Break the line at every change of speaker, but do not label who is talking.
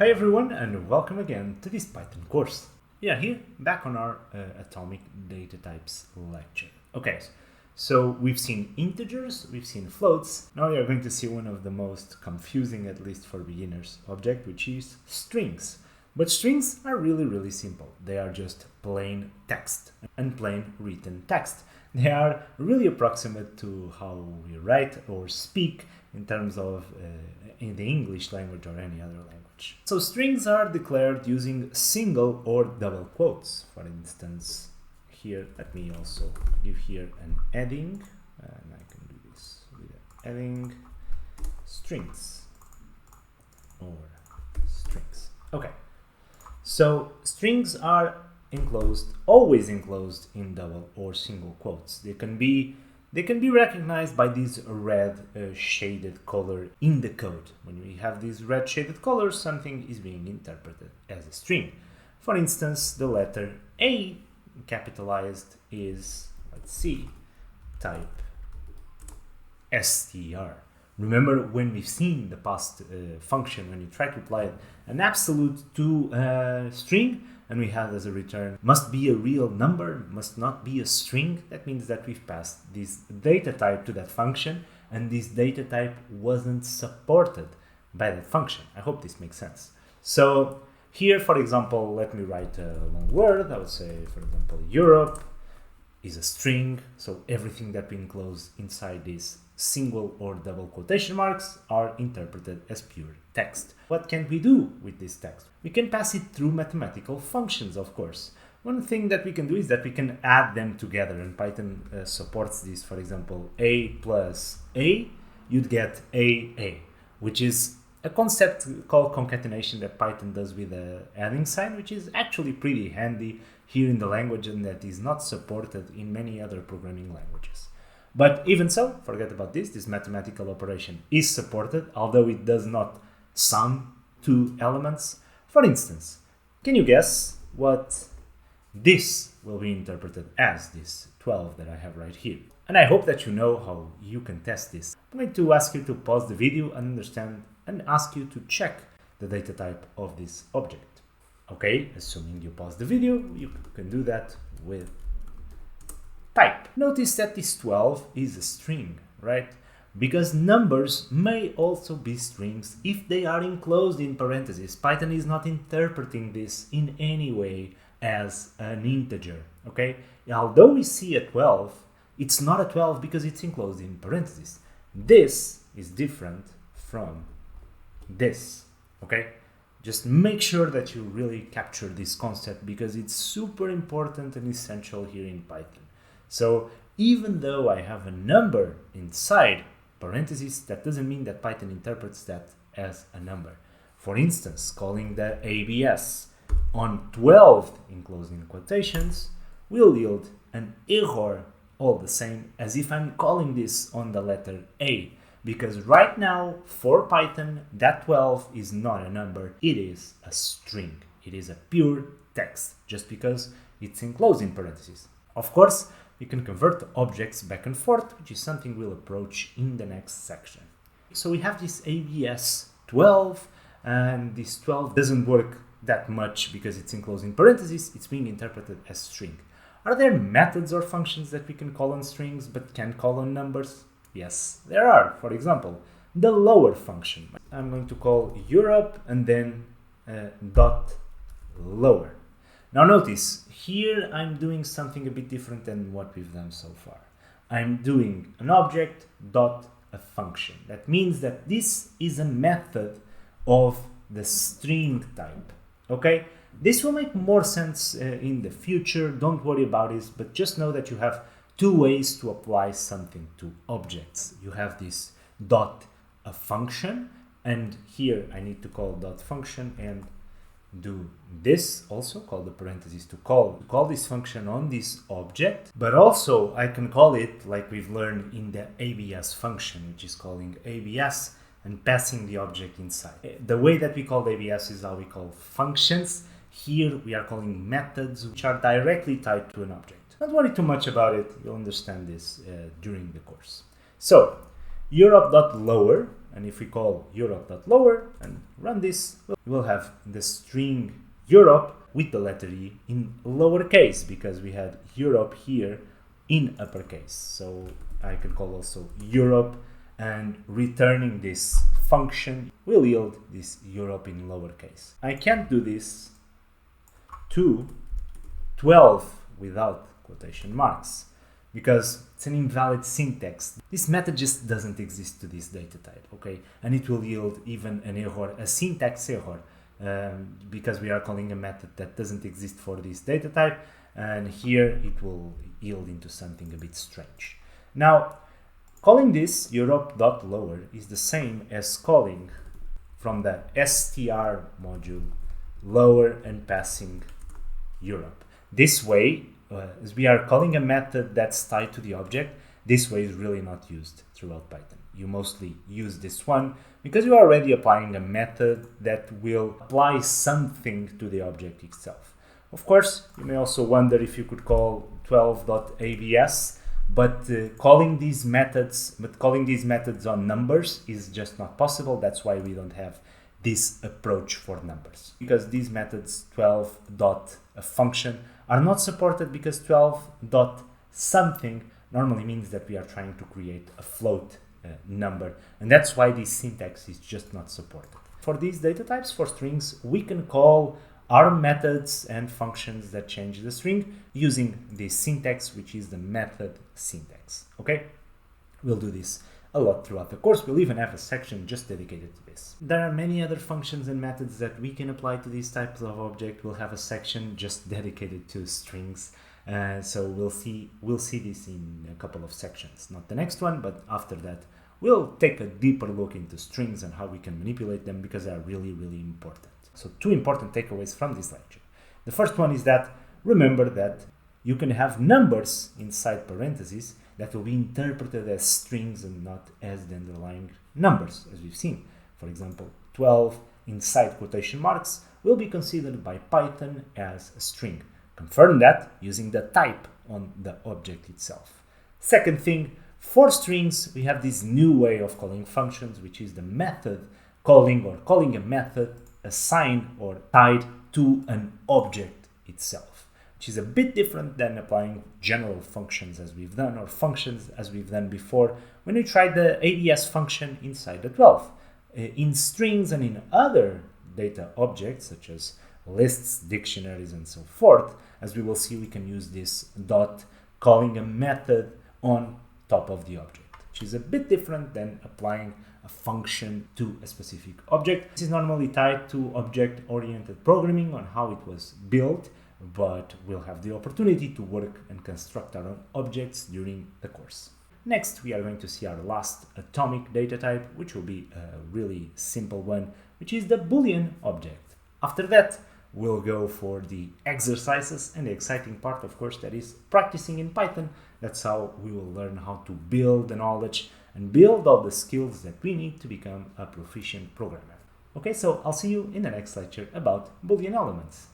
Hi everyone and welcome again to this Python course. Yeah, here back on our atomic data types lecture. Okay, so we've seen integers, we've seen floats. Now we are going to see one of the most confusing, at least for beginners, object, which is strings. But strings are really simple. They are just plain text and plain written text. They are really approximate to how we write or speak in terms of in the English language or any other language. So strings are declared using single or double quotes. For instance, here, let me also give here an adding, and I can do this with adding strings or strings. Okay, so strings are always enclosed in double or single quotes. They can be recognized by this red shaded color in the code. When we have this red shaded color, something is being interpreted as a string. For instance, the letter A capitalized is, let's see, type str. Remember when we've seen the past function, when you try to apply an absolute to string, and we have as a return must be a real number, must not be a string. That means that we've passed this data type to that function, and this data type wasn't supported by that function. I hope this makes sense. So here, for example, let me write a long word. I would say, for example, Europe is a string, so everything that we enclose inside this single or double quotation marks are interpreted as pure text. What can we do with this text? We can pass it through mathematical functions, of course. One thing that we can do is that we can add them together, and Python supports this. For example, a plus a, you'd get a, which is a concept called concatenation that Python does with the adding sign, which is actually pretty handy here in the language and that is not supported in many other programming languages. But even so, forget about this. This mathematical operation is supported, although it does not sum two elements. For instance, can you guess what this will be interpreted as, this 12 that I have right here? And I hope that you know how you can test this. I'm going to ask you to pause the video and understand and ask you to check the data type of this object. Okay, assuming you pause the video, you can do that with type. Notice that this 12 is a string, right? Because numbers may also be strings if they are enclosed in parentheses. Python is not interpreting this in any way as an integer, okay? Although we see a 12, it's not a 12 because it's enclosed in parentheses. This is different from this, okay? Just make sure that you really capture this concept because it's super important and essential here in Python. So even though I have a number inside parentheses, that doesn't mean that Python interprets that as a number. For instance, calling the ABS on 12 enclosed in quotations will yield an error all the same as if I'm calling this on the letter A. Because right now, for Python, that 12 is not a number, it is a string. It is a pure text, just because it's enclosed in parentheses. Of course, you can convert objects back and forth, which is something we'll approach in the next section. So we have this ABS 12, and this 12 doesn't work that much because it's enclosed in parentheses, it's being interpreted as string. Are there methods or functions that we can call on strings but can't call on numbers? Yes, there are. For example, the lower function. I'm going to call Europe and then dot lower. Now notice, here I'm doing something a bit different than what we've done so far. I'm doing an object dot a function. That means that this is a method of the string type, okay? This will make more sense in the future, don't worry about this, but just know that you have two ways to apply something to objects. You have this dot a function, and here I need to call dot function and do this also, call the parentheses to call this function on this object, but also I can call it like we've learned in the ABS function, which is calling ABS and passing the object inside. The way that we call ABS is how we call functions. Here we are calling methods which are directly tied to an object. Don't worry too much about it, you'll understand this during the course. So Europe.lower, and if we call Europe.lower and run this, we'll have the string Europe with the letter E in lowercase, because we had Europe here in uppercase. So I can call also Europe, and returning this function will yield this Europe in lowercase. I can't do this to 12 without quotation marks, because it's an invalid syntax. This method just doesn't exist to this data type, okay? And it will yield even an error, a syntax error, because we are calling a method that doesn't exist for this data type, and here it will yield into something a bit strange. Now, calling this Europe.lower is the same as calling from the str module lower and passing Europe. This way, as we are calling a method that's tied to the object, this way is really not used throughout Python. You mostly use this one because you are already applying a method that will apply something to the object itself. Of course, you may also wonder if you could call 12.abs, but calling these methods on numbers is just not possible. That's why we don't have this approach for numbers, because these methods 12.function are not supported, because 12.something normally means that we are trying to create a float number, and that's why this syntax is just not supported. For these data types, for strings, we can call our methods and functions that change the string using this syntax, which is the method syntax. Okay, we'll do this a lot throughout the course. We'll even have a section just dedicated to this. There are many other functions and methods that we can apply to these types of object. We'll have a section just dedicated to strings. So we'll see this in a couple of sections. Not the next one, but after that, we'll take a deeper look into strings and how we can manipulate them, because they are really, really important. So 2 important takeaways from this lecture. The first one is that remember that you can have numbers inside parentheses that will be interpreted as strings and not as the underlying numbers, as we've seen. For example, 12 inside quotation marks will be considered by Python as a string. Confirm that using the type on the object itself. Second thing, for strings, we have this new way of calling functions, which is the method calling, or calling a method assigned or tied to an object itself, which is a bit different than applying general functions as we've done, or functions as we've done before when we tried the ADS function inside the 12. In strings and in other data objects such as lists, dictionaries, and so forth, as we will see, we can use this dot calling a method on top of the object, which is a bit different than applying a function to a specific object. This is normally tied to object-oriented programming on how it was built, but we'll have the opportunity to work and construct our own objects during the course. Next, we are going to see our last atomic data type, which will be a really simple one, which is the Boolean object. After that, we'll go for the exercises and the exciting part, of course, that is practicing in Python. That's how we will learn how to build the knowledge and build all the skills that we need to become a proficient programmer. Okay, so I'll see you in the next lecture about Boolean elements.